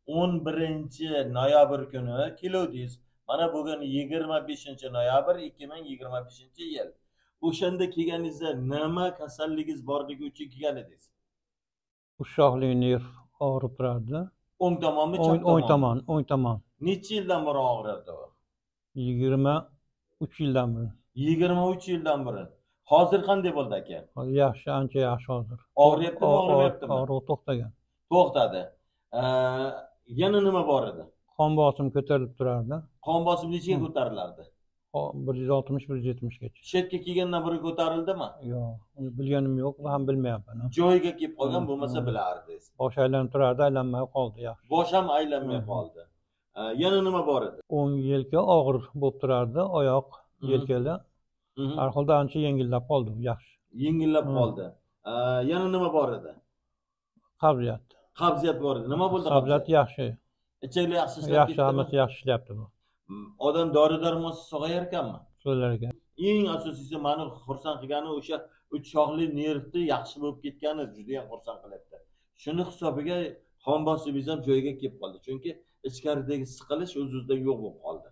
11 noyabr kuni keldingiz. Mana bugun 25 noyabr 2025-yil. O'shanda kelganingizda nima kasalligingiz borligi uchun kelgan edingiz? Ushoqli nerv og'rib turardi. O'ng tomonmi, chap tomonmi? O'ng tomon. Necha yildan beri og'rirdi u? 23 yildan beri. 23 yildan beri. Hozir qanday bo'ldi aka? Hozir yaxshi, ancha yaxshi hozir. Og'riyaptimi, og'rimayaptimi? Og'riq to'xtagan. To'xtadi. Yana nima bor edi? Qon bosim ko'tarilib turardi. Qon bosim nechaga ko'tarilardi? 160-170 gacha. Shu yerga kelgandan beri ko'tarildimi? Yo'q, uni bilganim yo'q va ham bilmayapman. Joyiga kelib qolgan bo'lmasa bilardingiz. Bosh aylanib turardi, aylanmay qoldi yaxshi. Bosh ham aylanmay qoldi. Yana nima bor edi? O'ng yelka og'ir bo'lib turardi, oyoq yelkalar. Har holda ancha yengillab qoldi, yaxshi. Yengillab qoldi. Yana nima bor edi? Qabziyat. Qabziyat bor edi. Nima bo'ldi? Qabziyat yaxshi. Ichaklar yaxshi ishlayapti. Yaxshi, hammasi yaxshi ishlayapti bu. Odam dori-darmonsiz sog'ayar ekanmi? So'zlar ekan. Eng asosiysi meni xursand qilgani o'sha 3 shoxli nervni yaxshi bo'lib ketgani juda ham xursand qilyapti. Shuni hisobiga qon bosimingiz ham joyiga kelib qoldi. Chunki ichkaridagi siqilish o'z-o'zidan yo'q bo'lib qoldi.